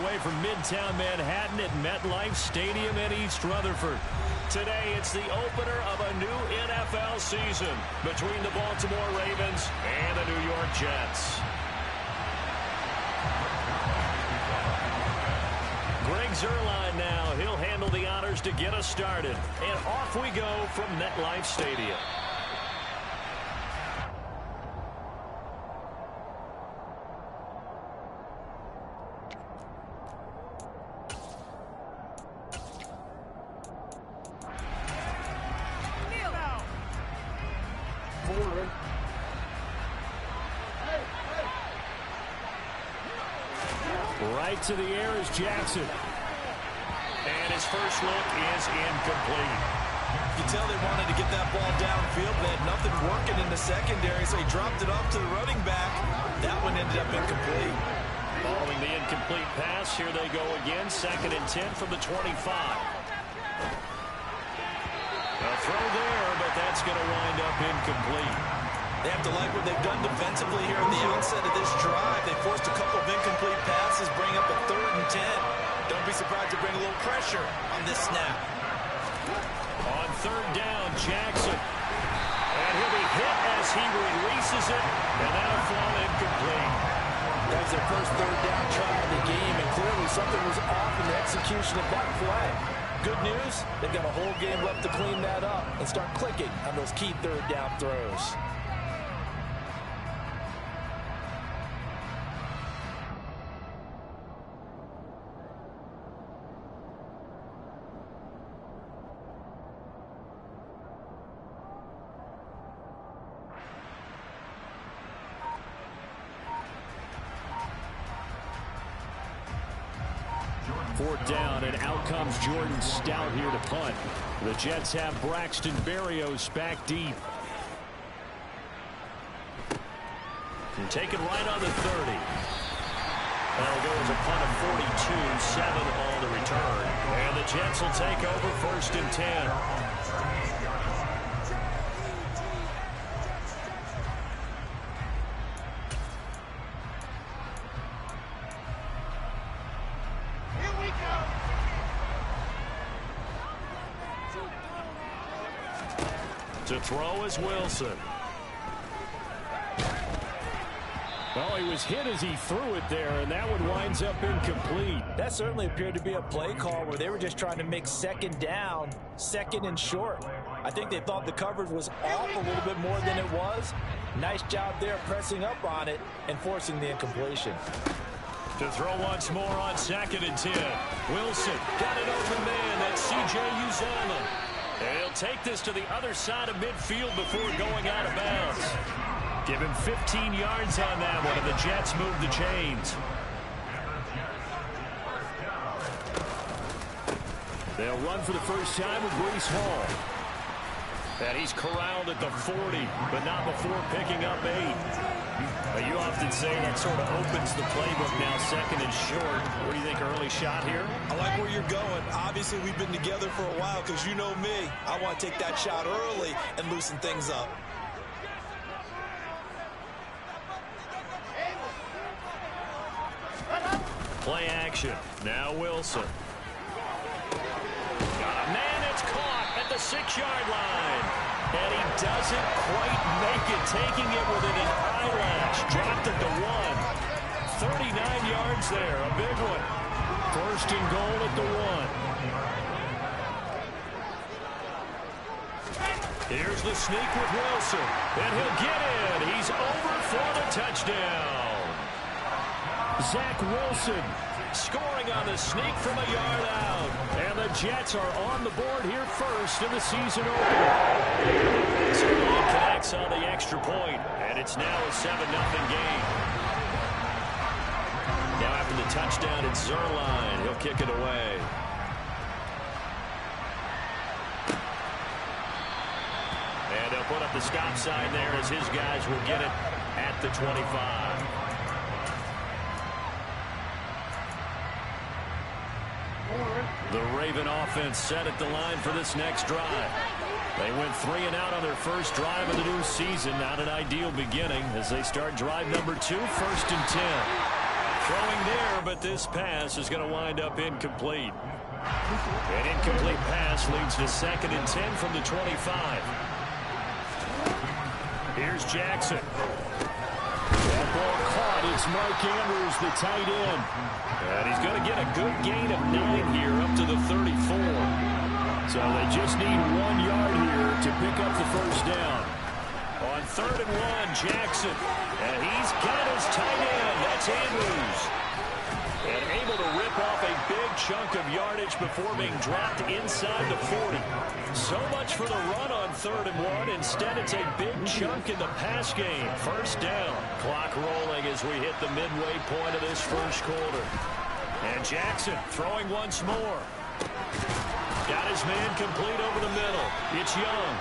away from Midtown Manhattan at MetLife Stadium in East Rutherford. Today, it's the opener of a new NFL season between the Baltimore Ravens and the New York Jets. Greg Zuerlein now. He'll handle the honors to get us started. And off we go from MetLife Stadium. Right to the air is Jackson. And his first look is incomplete. You tell they wanted to get that ball downfield. They had nothing working in the secondary, so he dropped it off to the running back. That one ended up incomplete. Following the incomplete pass, here they go again. 2nd and 10 from the 25. A throw there, but that's going to wind up incomplete. They have to like what they've done defensively here at the outset of this drive. They forced a couple of incomplete passes, bring up a 3rd and 10. Don't be surprised to bring a little pressure on this snap. On 3rd down, Jackson. And he'll be hit as he releases it, and that'll fall incomplete. That was their first 3rd down try of the game, and clearly something was off in the execution of that play. Good news, they've got a whole game left to clean that up and start clicking on those key 3rd down throws. Fourth down, and out comes Jordan Stout here to punt. The Jets have Braxton Berrios back deep. And taken right on the 30. That'll go as a punt of 42, 7 on the return. And the Jets will take over 1st and 10. To throw is Wilson. Well, he was hit as he threw it there, and that one winds up incomplete. That certainly appeared to be a play call where they were just trying to make 2nd down, 2nd and short. I think they thought the coverage was off a little bit more than it was. Nice job there pressing up on it and forcing the incompletion. To throw once more on 2nd and 10. Wilson got an open man. That's C.J. Uzomah. And he'll take this to the other side of midfield before going out of bounds. Give him 15 yards on that one, and the Jets move the chains. They'll run for the first time with Breece Hall. And he's corralled at the 40, but not before picking up 8. You often say that sort of opens the playbook now, 2nd and short. What do you think, early shot here? I like where you're going. Obviously, we've been together for a while because you know me. I want to take that shot early and loosen things up. Play action. Now Wilson. Got a man that's caught at the 6-yard line. And he doesn't quite make it, taking it within an eyelash. Dropped it to 1. 39 yards there, a big one. 1st and goal at the 1. Here's the sneak with Wilson. And he'll get in. He's over for the touchdown. Zach Wilson scoring on the sneak from a yard out. And the Jets are on the board here first in the season opener. Zuerlein connects on the extra point, and it's now a 7-0 game. Now after the touchdown, it's Zuerlein. He'll kick it away. And they'll put up the stop sign there as his guys will get it at the 25. The Raven offense set at the line for this next drive. They went 3 and out on their first drive of the new season. Not an ideal beginning as they start drive number 2, 1st and 10. Throwing there, but this pass is going to wind up incomplete. An incomplete pass leads to 2nd and 10 from the 25. Here's Jackson. That ball caught. It's Mark Andrews, the tight end. And he's going to get a good gain of 9 here up to the 34. So they just need 1 yard here to pick up the first down. On 3rd and 1, Jackson. And he's got his tight end. That's Andrews. And able to rip off a big chunk of yardage before being dropped inside the 40. So much for the run on 3rd and 1. Instead, it's a big chunk in the pass game. First down. Clock rolling as we hit the midway point of this first quarter. And Jackson throwing once more. Got his man complete over the middle. It's Young.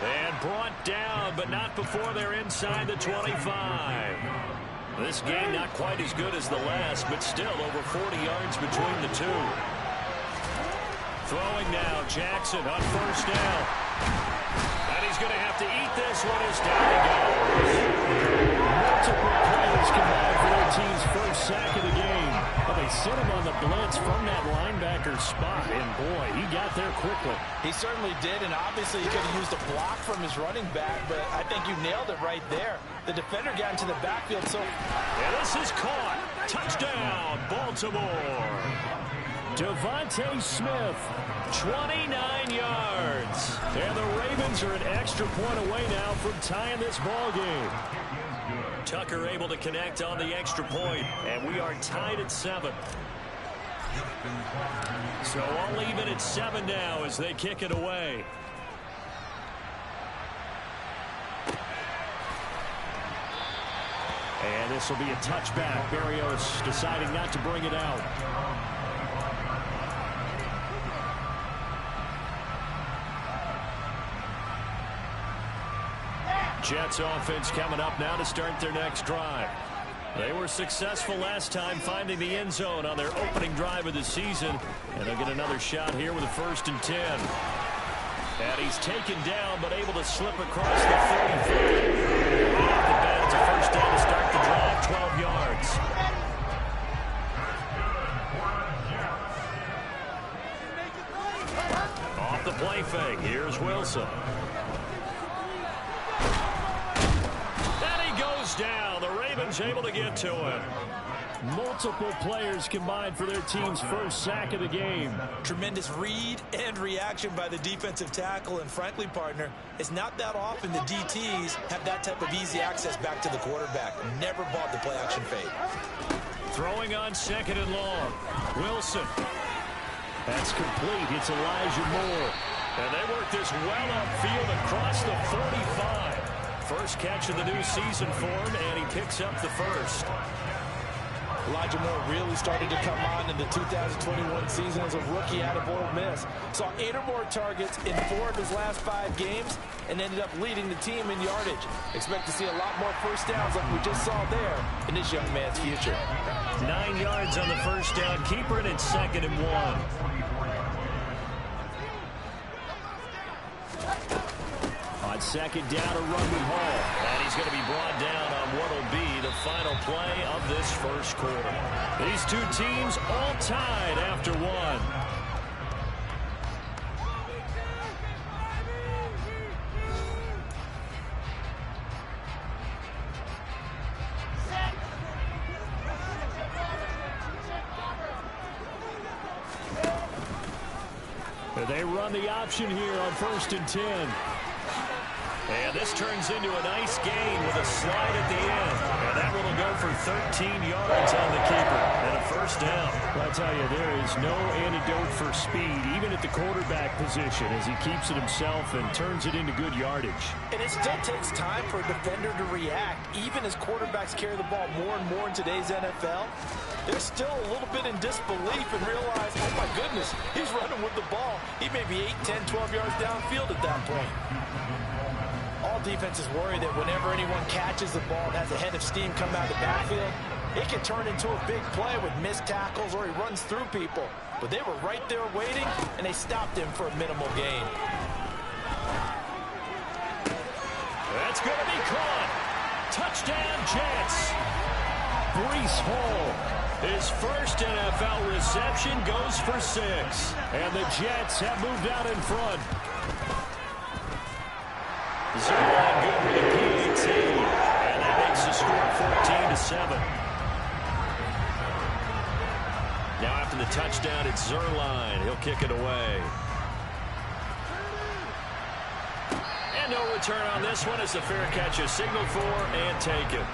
And brought down, but not before they're inside the 25. This game not quite as good as the last, but still over 40 yards between the two. Throwing now, Jackson on first down. And he's going to have to eat this one as down he goes. Multiple players combined for their team's first sack of the game. But they sent him on the blitz from that linebacker spot, and boy, he got there quickly. He certainly did, and obviously he could have used a block from his running back, but I think you nailed it right there. The defender got into the backfield, so... And this is caught. Touchdown, Baltimore. Devontae Smith, 29 yards. And the Ravens are an extra point away now from tying this ball game. Tucker able to connect on the extra point, and we are tied at 7. So all even at 7 now as they kick it away. And this will be a touchback. Berrios deciding not to bring it out. Jets offense coming up now to start their next drive. They were successful last time finding the end zone on their opening drive of the season. And they'll get another shot here with a 1st and 10. And he's taken down but able to slip across the 35. Right off the bat, it's a first down to start the drive, 12 yards. Off the play fake, here's Wilson. Down. The Ravens able to get to it. Multiple players combined for their team's first sack of the game. Tremendous read and reaction by the defensive tackle, and frankly, partner, it's not that often the DTs have that type of easy access back to the quarterback. Never bought the play-action fade. Throwing on 2nd and long. Wilson. That's complete. It's Elijah Moore. And they work this well upfield across the 45. First catch of the new season for him, and he picks up the first. Elijah Moore really started to come on in the 2021 season as a rookie out of Ole Miss. Saw 8 or more targets in 4 of his last 5 games and ended up leading the team in yardage. Expect to see a lot more first downs like we just saw there in this young man's future. 9 yards on the first down. Keeper it at 2nd and 1. On 2nd down, a run with Hall. And he's going to be brought down on what will be the final play of this first quarter. These two teams all tied after 1. They run the option here on 1st and 10. And this turns into a nice gain with a slide at the end. And that one will go for 13 yards on the keeper and a first down. Well, I tell you, there is no antidote for speed, even at the quarterback position, as he keeps it himself and turns it into good yardage. And it still takes time for a defender to react, even as quarterbacks carry the ball more and more in today's NFL. They're still a little bit in disbelief and realize, oh my goodness, he's running with the ball. He may be 8, 10, 12 yards downfield at that point. All defenses worry that whenever anyone catches the ball and has a head of steam come out of the backfield, it can turn into a big play with missed tackles or he runs through people. But they were right there waiting, and they stopped him for a minimal gain. That's going to be caught. Touchdown, Jets. Breece Hall His first NFL reception goes for 6. And the Jets have moved out in front. Zerline good with the PAT. And that makes the score 14-7. Now after the touchdown, it's Zerline. He'll kick it away. And no return on this one as the fair catch is signaled for and taken.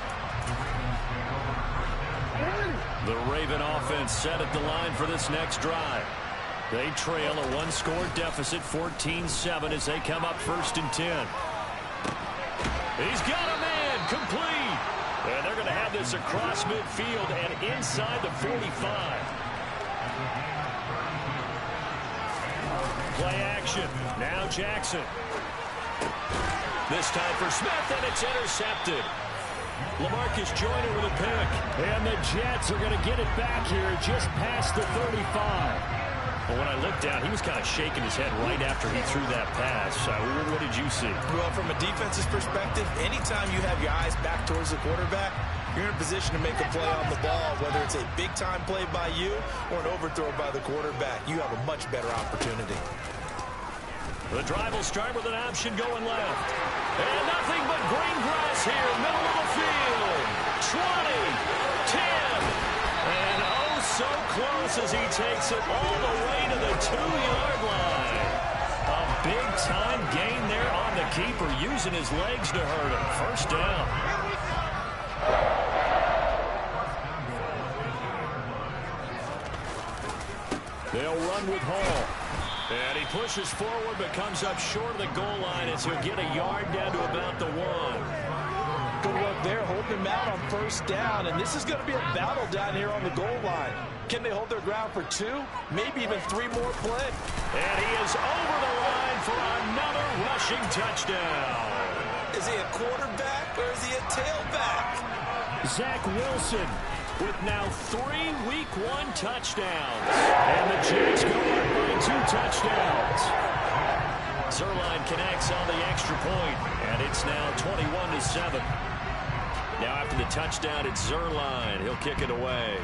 The Raven offense set at the line for this next drive. They trail a one-score deficit, 14-7, as they come up 1st and 10. He's got a man, complete. And they're going to have this across midfield and inside the 45. Play action. Now Jackson. This time for Smith, and it's intercepted. LaMarcus Joyner with a pick. And the Jets are going to get it back here just past the 35. Well, when I looked down, he was kind of shaking his head right after he threw that pass. What did you see? Well, from a defense's perspective, anytime you have your eyes back towards the quarterback, you're in a position to make a play on the ball, whether it's a big-time play by you or an overthrow by the quarterback. You have a much better opportunity. The drive will start with an option going left. And nothing but green grass here, middle of the field. 20, 10, and oh, so close as he takes it all the way to the 2-yard line. A big-time gain there on the keeper, using his legs to hurt him. First down. They'll run with Hall. And he pushes forward but comes up short of the goal line as he'll get a yard down to about the 1. Good work there, holding him out on 1st down. And this is going to be a battle down here on the goal line. Can they hold their ground for 2? Maybe even 3 more plays. And he is over the line for another rushing touchdown. Is he a quarterback or is he a tailback? Zach Wilson with now 3 Week 1 touchdowns. And the Jets go up by 2 touchdowns. Zerline connects on the extra point, and it's now 21-7. Now after the touchdown, it's Zerline. He'll kick it away.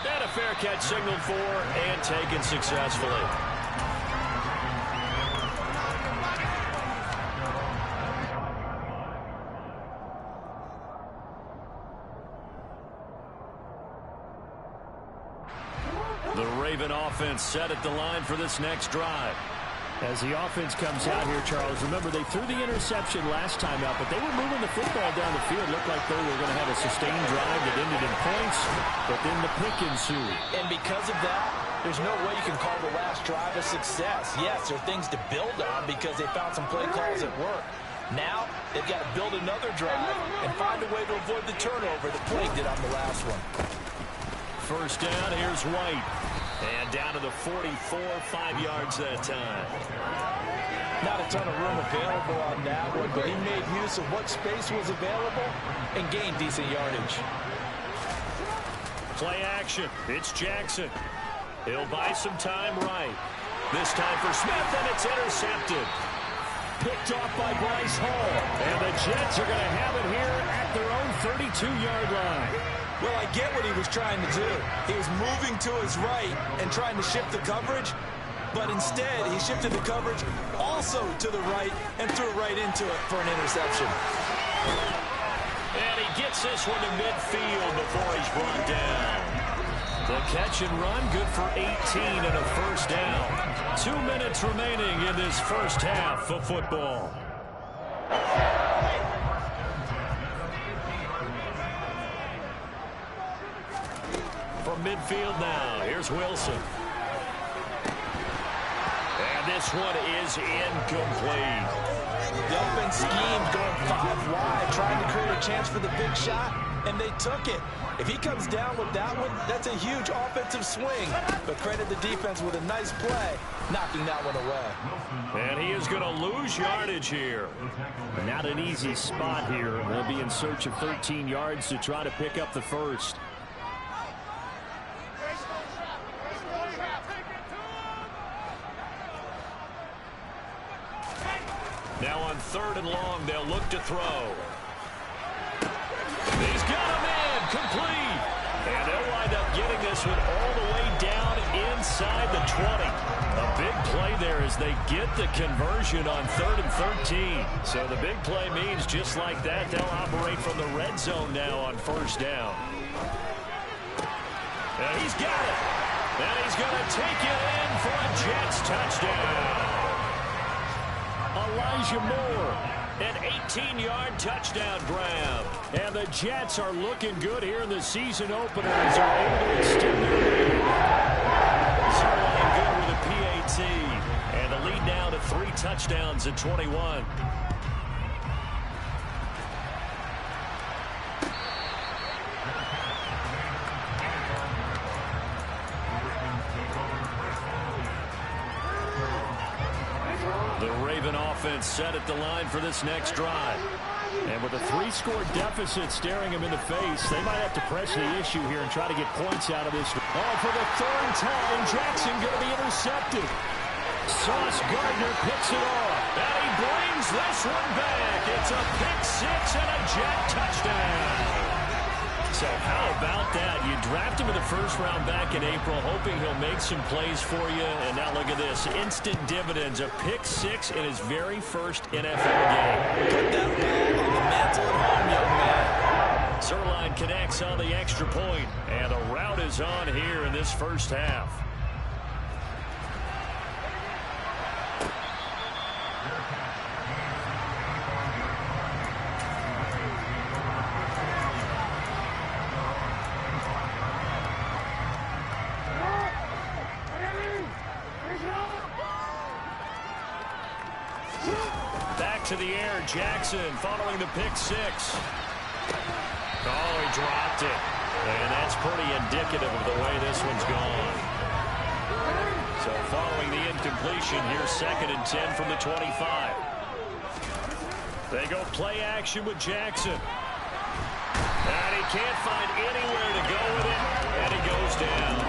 And a fair catch signaled for and taken successfully. The Raven offense set at the line for this next drive. As the offense comes out here, Charles, remember they threw the interception last time out, but they were moving the football down the field. Looked like they were going to have a sustained drive that ended in points, but then the pick ensued. And because of that, there's no way you can call the last drive a success. Yes, there are things to build on because they found some play calls at work. Now, they've got to build another drive and find a way to avoid the turnover that plagued it on the last one. First down, here's White. And down to the 44, 5 yards that time. Not a ton of room available on that one, but he made use of what space was available and gained decent yardage. Play action. It's Jackson. He'll buy some time right. This time for Smith, and it's intercepted. Picked off by Bryce Hall. And the Jets are going to have it here at their own 32-yard line. Well, I get what he was trying to do. He was moving to his right and trying to shift the coverage, but instead he shifted the coverage also to the right and threw right into it for an interception. And he gets this one to midfield before he's brought down. The catch and run, good for 18 and a first down. 2 minutes remaining in this first half of football. From midfield now, here's Wilson. And this one is incomplete. The offense schemed going 5 wide, trying to create a chance for the big shot, and they took it. If he comes down with that one, that's a huge offensive swing. But credit the defense with a nice play, knocking that one away. And he is going to lose yardage here. Not an easy spot here. They'll be in search of 13 yards to try to pick up the first. Now on 3rd and long, they'll look to throw. He's got complete. And they'll wind up getting this one all the way down inside the 20. A big play there as they get the conversion on 3rd and 13. So the big play means just like that, they'll operate from the red zone now on 1st down. And he's got it. And he's going to take it in for a Jets touchdown. Elijah Moore, an 18-yard touchdown grab. And the Jets are looking good here in the season opener as they're able to extend their lead. Zerline good with a PAT. And the lead now to 3 touchdowns at 21. The Raven offense set at the line for this next drive. And with a 3-score deficit staring him in the face, they might have to press the issue here and try to get points out of this. Oh, for the 3rd time, Jackson going to be intercepted. Sauce Gardner picks it off. And he brings this one back. It's a pick-6 and a Jet touchdown. So how about that? You draft him in the 1st round back in April, hoping he'll make some plays for you. And now look at this. Instant dividends. A pick-6 in his very first NFL game. Put that ball on the mantle at home, young man. Zerline connects on the extra point. And the route is on here in this 1st half. To the air, Jackson following the pick-6. Oh, he dropped it. And that's pretty indicative of the way this one's gone. So following the incompletion, here's 2nd and 10 from the 25. They go play action with Jackson. And he can't find anywhere to go with it. And he goes down.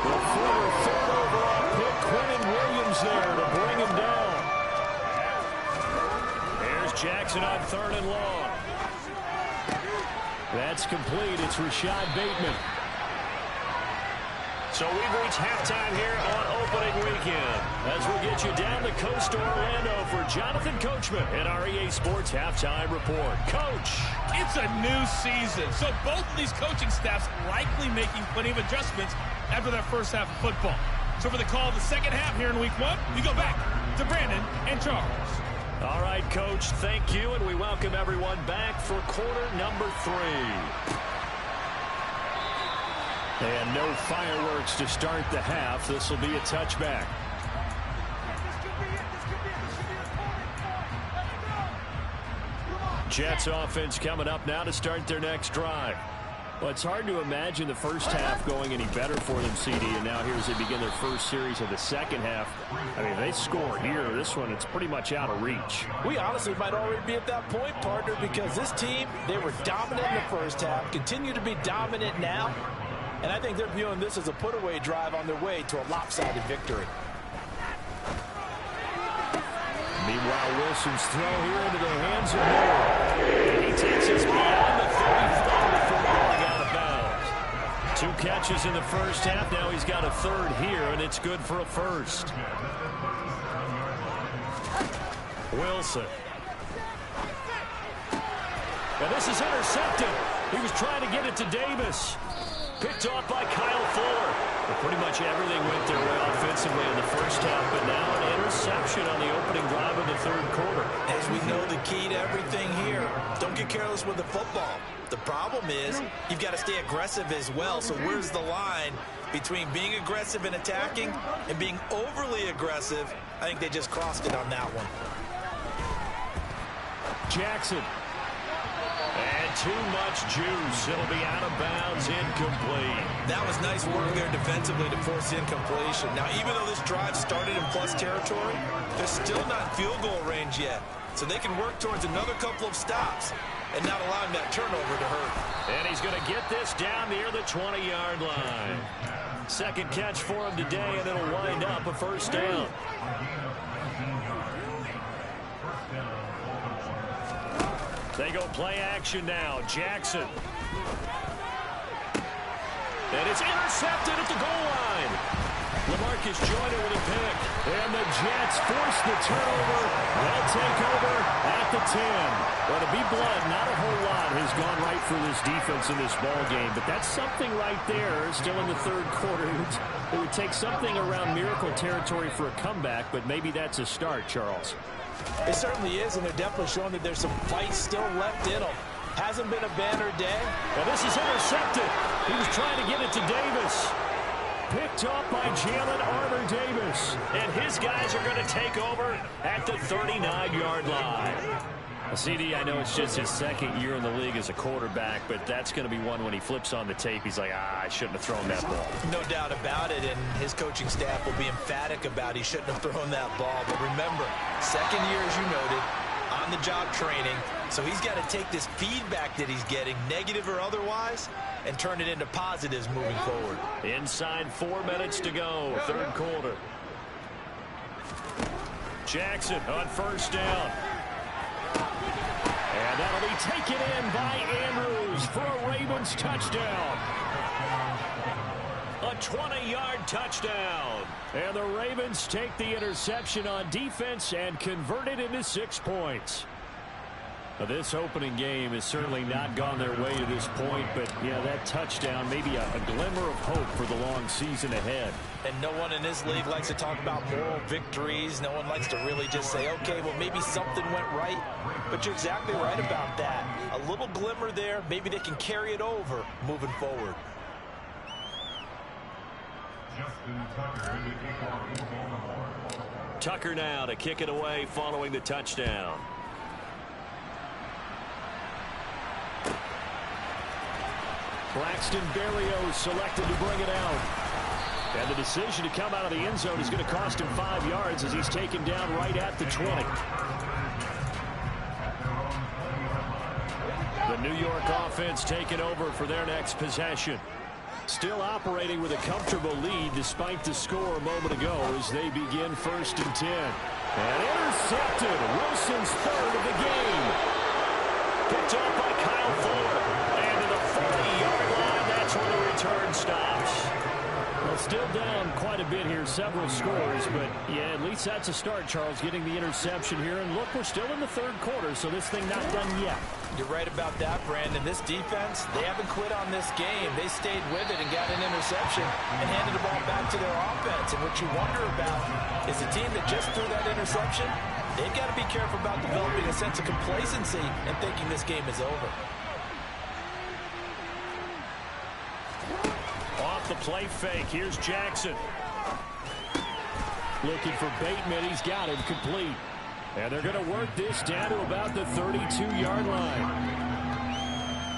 The former 3rd overall pick, Quentin Williams there to bring him down. Jackson on 3rd and long. That's complete. It's Rashad Bateman. So we've reached halftime here on opening weekend as we'll get you down the coast to Orlando for Jonathan Coachman and our EA Sports Halftime Report. Coach. It's a new season, so both of these coaching staffs likely making plenty of adjustments after that 1st half of football. So for the call of the 2nd half here in week 1, we go back to Brandon and Charles. All right, Coach, thank you, and we welcome everyone back for quarter number 3. And no fireworks to start the half. This will be a touchback. Jets offense coming up now to start their next drive. Well, it's hard to imagine the 1st half going any better for them, CD, and now here as they begin their 1st series of the 2nd half. I mean, they score here. This one, it's pretty much out of reach. We honestly might already be at that point, partner, because this team, they were dominant in the 1st half, continue to be dominant now, and I think they're viewing this as a put-away drive on their way to a lopsided victory. Meanwhile, Wilson's throw here into the hands of Moore. And he takes us beyond the 35 before going out of bounds. 2 catches in the 1st half. Now he's got a 3rd here, and it's good for a 1st. Wilson. And this is intercepted. He was trying to get it to Davis. Picked off by Kyle Fuller. But pretty much everything went their way offensively in the 1st half, but now an interception on the opening drive of the 3rd quarter. As we know, the key to everything here, don't get careless with the football. The problem is you've got to stay aggressive as well, so where's the line between being aggressive and attacking and being overly aggressive? I think they just crossed it on that one. Jackson. And too much juice. It'll be out of bounds, incomplete. That was nice work there defensively to force incompletion. Now, even though this drive started in plus territory, they're still not in field goal range yet. So they can work towards another couple of stops and not allowing that turnover to hurt. And he's going to get this down near the 20-yard line. 2nd catch for him today, and it'll wind up a 1st down. They go play action now. Jackson. And it's intercepted at the goal line. LaMarcus Joyner with a pick. And the Jets force the turnover. They'll take over at the 10. Well, to be blunt, not a whole lot has gone right for this defense in this ball game. But that's something right there. Still in the third quarter. It would take something around miracle territory for a comeback, but maybe that's a start, Charles. It certainly is, and they're definitely showing that there's some fight still left in them. Hasn't been a banner day. Well, this is intercepted. He was trying to get it to Davis. Picked up by Jalen Armour-Davis. And his guys are going to take over at the 39-yard line. CD, I know it's just his second year in the league as a quarterback, but that's going to be one when he flips on the tape. He's like, I shouldn't have thrown that ball. No doubt about it, and his coaching staff will be emphatic about he shouldn't have thrown that ball. But remember, second year, as you noted, on-the-job training, so he's got to take this feedback that he's getting, negative or otherwise, and turn it into positives moving forward. Inside 4 minutes to go, third quarter. Jackson on first down. And that'll be taken in by Andrews for a Ravens touchdown. A 20-yard touchdown. And the Ravens take the interception on defense and convert it into 6 points. Now, this opening game has certainly not gone their way to this point, but, yeah, that touchdown, maybe a glimmer of hope for the long season ahead. And no one in this league likes to talk about moral victories. No one likes to really just say, okay, well, maybe something went right. But you're exactly right about that. A little glimmer there. Maybe they can carry it over moving forward. Tucker now to kick it away following the touchdown. Braxton Berrios selected to bring it out. And the decision to come out of the end zone is going to cost him 5 yards as he's taken down right at the 20. The New York offense taking over for their next possession. Still operating with a comfortable lead despite the score a moment ago as they begin 1st and 10. And intercepted. Wilson's third of the game. Picked up by Kyle Fuller. And to the 40-yard line, that's where the return stops. Well, still down quite a bit here, several scores, but yeah, at least that's a start, Charles, getting the interception here. And look, we're still in the third quarter, so this thing not done yet. You're right about that, Brandon. This defense, they haven't quit on this game. They stayed with it and got an interception and handed the ball back to their offense. And what you wonder about is the team that just threw that interception, they've got to be careful about developing a sense of complacency and thinking this game is over. Off the play fake, here's Jackson. Looking for Bateman, he's got him complete. And they're going to work this down to about the 32-yard line.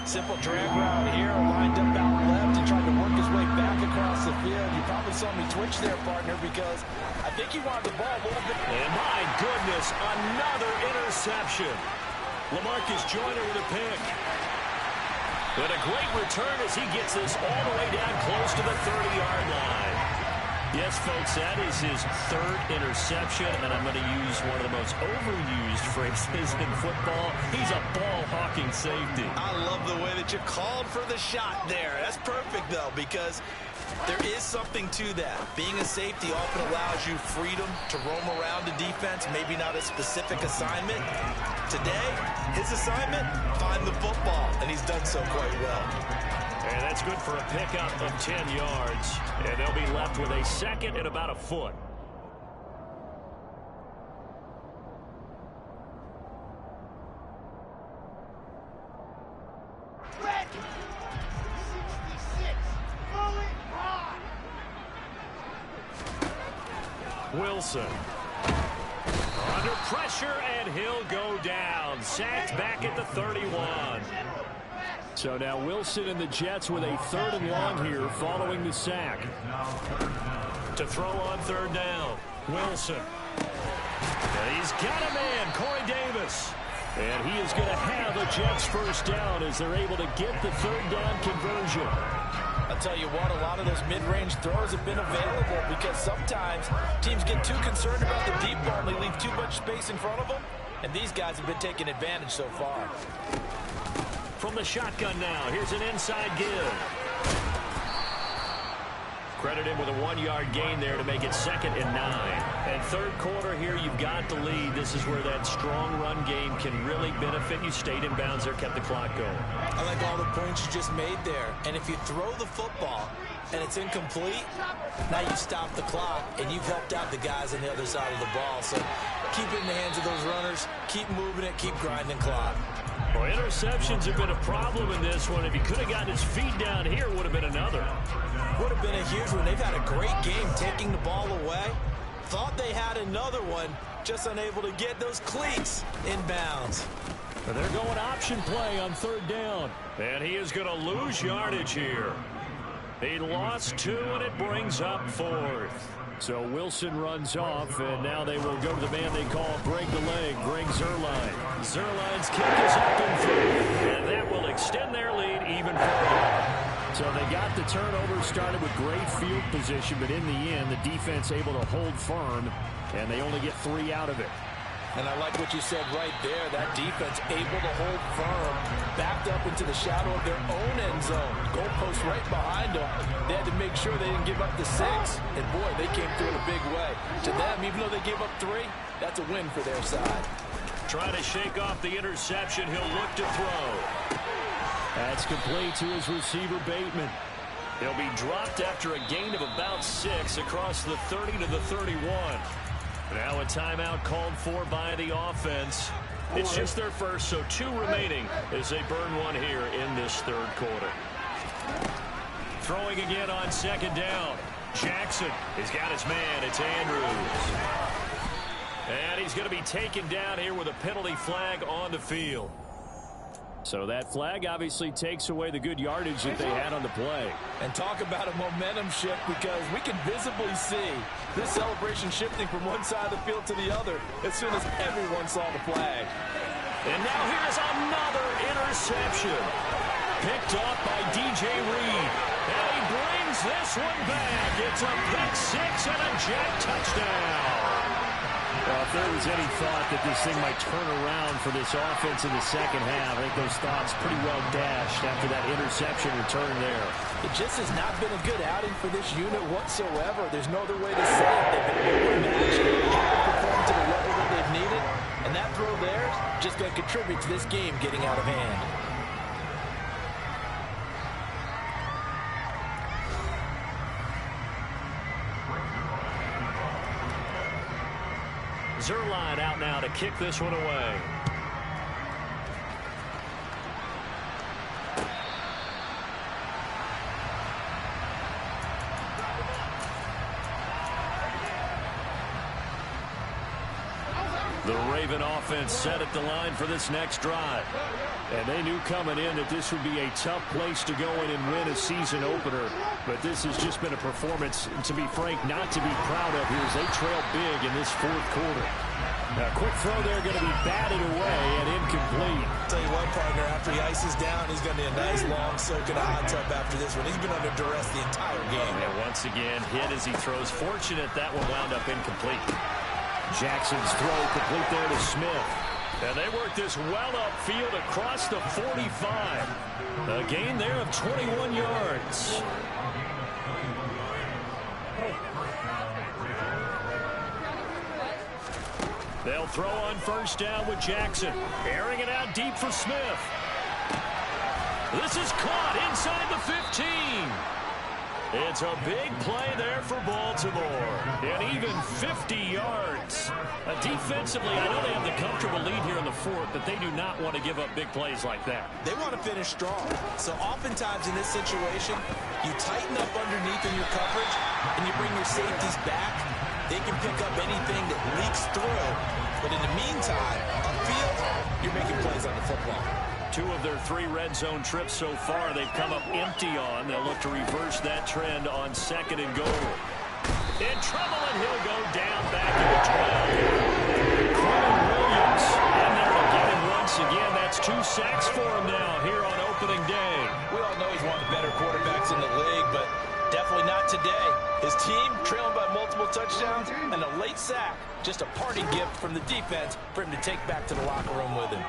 Simple drag route here, lined up out left and tried to work his way back across the field. You probably saw me twitch there, partner, because I think he wanted the ball a little bit. And my goodness, another interception. LaMarcus Joyner with a pick. But a great return as he gets this all the way down close to the 30-yard line. Yes, folks, that is his third interception, and I'm going to use one of the most overused phrases in football. He's a ball-hawking safety. I love the way that you called for the shot there. That's perfect, though, because there is something to that. Being a safety often allows you freedom to roam around the defense, maybe not a specific assignment. Today, his assignment, find the football, and he's done so quite well. And that's good for a pickup of 10 yards. And they'll be left with a second and about a foot. Wilson. Under pressure, and he'll go down. Sacked back at the 31. So now Wilson and the Jets with a 3rd and long here following the sack. To throw on 3rd down. Wilson. And he's got a man, Corey Davis. And he is going to have a Jets 1st down as they're able to get the 3rd down conversion. I'll tell you what, a lot of those mid-range throws have been available because sometimes teams get too concerned about the deep ball and they leave too much space in front of them. And these guys have been taking advantage so far. From the shotgun now, here's an inside give. Credit him with a 1-yard gain there to make it 2nd and 9. And third quarter here, you've got the lead. This is where that strong run game can really benefit you. Stayed in bounds there, kept the clock going. I like all the points you just made there. And if you throw the football and it's incomplete, now you stop the clock and you've helped out the guys on the other side of the ball. So keep it in the hands of those runners. Keep moving it. Keep grinding clock. Well, interceptions have been a problem in this one. If he could have gotten his feet down here, it would have been another. Would have been a huge one. They've had a great game taking the ball away. Thought they had another one, just unable to get those cleats in bounds. But they're going option play on 3rd down. And he is going to lose yardage here. He lost 2, and it brings up 4th. So Wilson runs off, and now they will go to the man they call break the leg, Greg Zuerlein. Zuerlein's kick is up and through, and that will extend their lead even further. So they got the turnover, started with great field position, but in the end, the defense able to hold firm, and they only get 3 out of it. And I like what you said right there. That defense able to hold firm, backed up into the shadow of their own end zone. Goalpost right behind them. They had to make sure they didn't give up the 6. And, boy, they came through in a big way. To them, even though they gave up 3, that's a win for their side. Trying to shake off the interception. He'll look to throw. That's complete to his receiver, Bateman. He'll be dropped after a gain of about 6 across the 30 to the 31. Now a timeout called for by the offense. It's just their first, so 2 remaining as they burn 1 here in this 3rd quarter. Throwing again on 2nd down. Jackson has got his man. It's Andrews. And he's going to be taken down here with a penalty flag on the field. So that flag obviously takes away the good yardage that they had on the play. And talk about a momentum shift, because we can visibly see this celebration shifting from one side of the field to the other as soon as everyone saw the flag. And now here's another interception. Picked up by DJ Reed. And he brings this one back. It's a pick 6 and a jet touchdown. Well, if there was any thought that this thing might turn around for this offense in the 2nd half, I think those thoughts pretty well dashed after that interception return there. It just has not been a good outing for this unit whatsoever. There's no other way to say it. They've been overmatched, haven't performed to the level that they've needed, and that throw there is just going to contribute to this game getting out of hand. Zuerlein out now to kick this one away. The Raven offense set at the line for this next drive. And they knew coming in that this would be a tough place to go in and win a season opener. But this has just been a performance, to be frank, not to be proud of here as they trail big in this 4th quarter. Now, quick throw there going to be batted away and incomplete. Tell you what, partner, after he ices down, he's going to be a nice long soak in a hot tub after this one. He's been under duress the entire game. And once again, hit as he throws. Fortunate that one wound up incomplete. Jackson's throw complete there to Smith. And they work this well upfield across the 45. A gain there of 21 yards. They'll throw on 1st down with Jackson. Airing it out deep for Smith. This is caught inside the 15. It's a big play there for Baltimore. And even 50 yards. Defensively, I know they have the comfortable lead here in the 4th, but they do not want to give up big plays like that. They want to finish strong. So oftentimes in this situation, you tighten up underneath in your coverage, and you bring your safeties back. They can pick up anything that leaks through. But in the meantime, upfield, you're making plays on the football. 2 of their 3 red zone trips so far they've come up empty on. They'll look to reverse that trend on 2nd and goal. In trouble, and he'll go down back in the 12. Quinn Williams in there again, and once again, that's 2 sacks for him now here on opening day. We all know he's one of the better quarterbacks in the league, but definitely not today. His team trailing by multiple touchdowns and a late sack. Just a parting gift from the defense for him to take back to the locker room with him.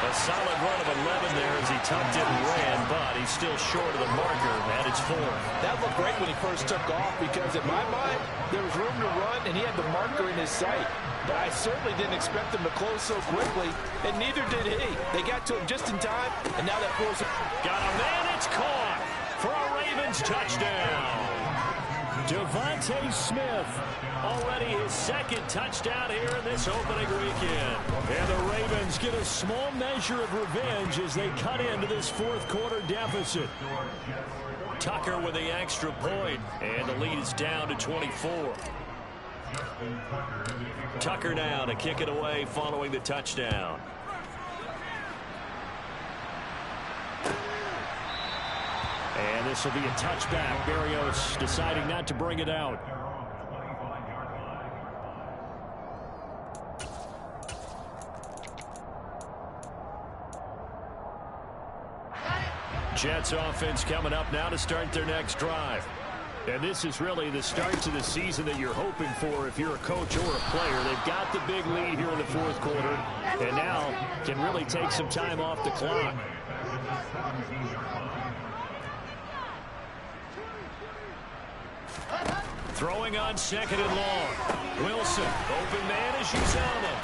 A solid run of 11 there as he tucked it and ran, but he's still short of the marker at its 4. That looked great when he first took off because, in my mind, there was room to run, and he had the marker in his sight. But I certainly didn't expect him to close so quickly, and neither did he. They got to him just in time, and now that throws him. Got a man, it's caught for a Ravens touchdown. Devontae Smith, already his second touchdown here in this opening weekend. And the Ravens get a small measure of revenge as they cut into this fourth quarter deficit. Tucker with the extra point, and the lead is down to 24. Tucker now to kick it away following the touchdown. And this will be a touchback. Berrios deciding not to bring it out. Jets offense coming up now to start their next drive. And this is really the start to the season that you're hoping for if you're a coach or a player. They've got the big lead here in the fourth quarter, and now can really take some time off the clock. Throwing on second and long. Wilson, open man is Uzomah.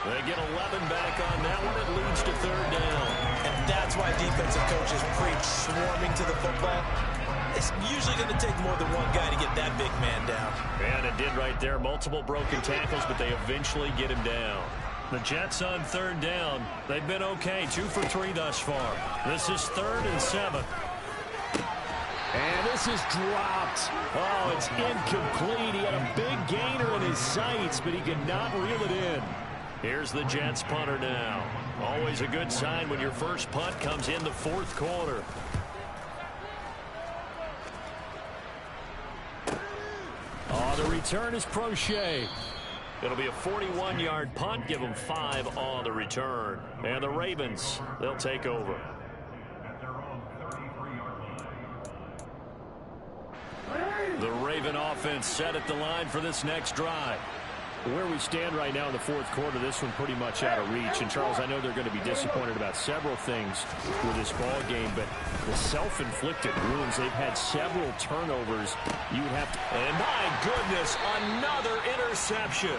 They get 11 back on that one. It leads to third down. And that's why defensive coaches preach swarming to the football. It's usually going to take more than one guy to get that big man down. And it did right there. Multiple broken tackles, but they eventually get him down. The Jets on third down. They've been okay. 2 for 3 thus far. This is 3rd and 7. And this is dropped. Oh, it's incomplete. He had a big gainer in his sights, but he could not reel it in. Here's the Jets punter now. Always a good sign when your first punt comes in the fourth quarter. Oh, the return is Prochet. It'll be a 41-yard punt. Give them 5 on the return. And the Ravens, they'll take over. The Raven offense set at the line for this next drive. Where we stand right now in the fourth quarter, this one pretty much out of reach. And, Charles, I know they're going to be disappointed about several things with this ball game, but the self-inflicted wounds, they've had several turnovers. You would have to... And, my goodness, another interception.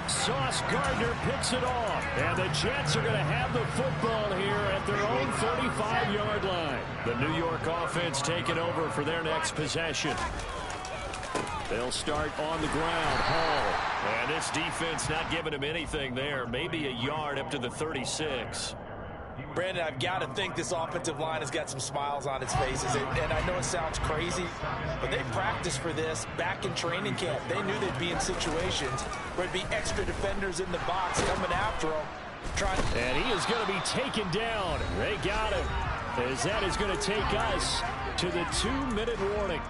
Sauce Gardner picks it off. And the Jets are going to have the football here at their own 35-yard line. The New York offense taking over for their next possession. They'll start on the ground. Hall. And this defense not giving him anything there. Maybe a yard up to the 36. Brandon, I've got to think this offensive line has got some smiles on its faces. And I know it sounds crazy, but they practiced for this back in training camp. They knew they'd be in situations where there'd be extra defenders in the box coming after them. And he is going to be taken down. They got him. As that is going to take us to the 2-minute warning.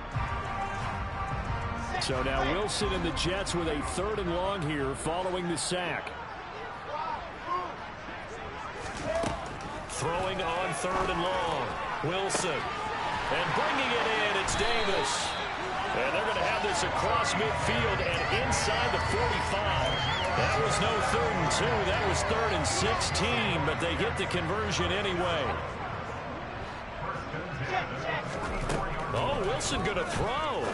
So now Wilson and the Jets with a 3rd and long here following the sack. Throwing on 3rd and long. Wilson. And bringing it in, it's Davis. And they're going to have this across midfield and inside the 45. That was no 3rd and 2. That was 3rd and 16, but they get the conversion anyway. Oh, Wilson going to throw.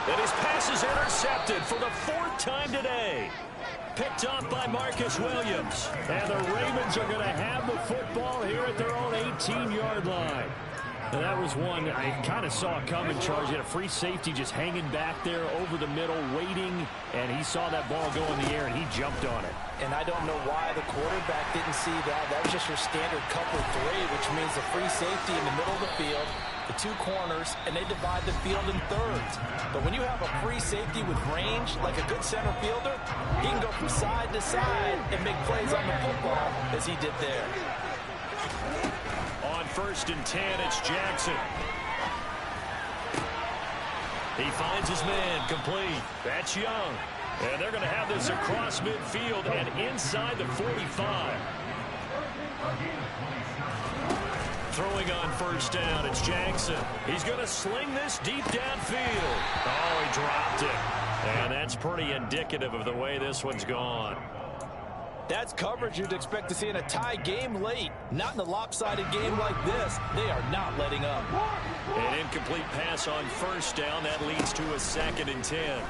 And his pass is intercepted for the 4th time today. Picked off by Marcus Williams. And the Ravens are going to have the football here at their own 18-yard line. And that was one I kind of saw coming, Charles. He had a free safety just hanging back there over the middle, waiting. And he saw that ball go in the air, and he jumped on it. And I don't know why the quarterback didn't see that. That was just your standard cover 3, which means the free safety in the middle of the field, the 2 corners, and they divide the field in thirds. But when you have a free safety with range, like a good center fielder, he can go from side to side and make plays on the football as he did there. On 1st and 10, it's Jackson. He finds his man complete. That's Young. And they're going to have this across midfield and inside the 45. Throwing on 1st down, it's Jackson. He's going to sling this deep downfield. Oh, he dropped it. And that's pretty indicative of the way this one's gone. That's coverage you'd expect to see in a tie game late. Not in a lopsided game like this. They are not letting up. An incomplete pass on first down. That leads to a 2nd and 10.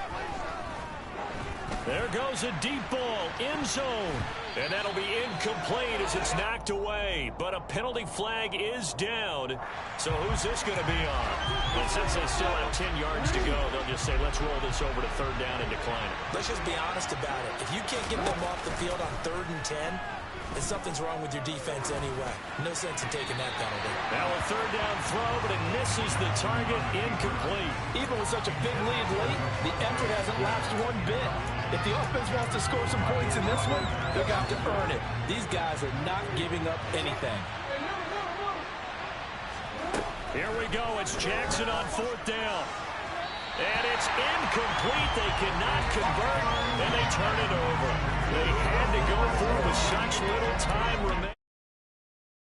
There goes a deep ball, end zone. And that'll be incomplete as it's knocked away. But a penalty flag is down. So who's this going to be on? And since they still have 10 yards to go, they'll just say, let's roll this over to 3rd down and decline it. Let's just be honest about it. If you can't get them off the field on 3rd and 10, then something's wrong with your defense anyway. No sense in taking that penalty. Now a 3rd down throw, but it misses the target, incomplete. Even with such a big lead late, the effort hasn't lapsed one bit. If the offense wants to score some points in this one, they're going to have to earn it. These guys are not giving up anything. Here we go. It's Jackson on 4th down. And it's incomplete. They cannot convert, and they turn it over. They had to go for it with such little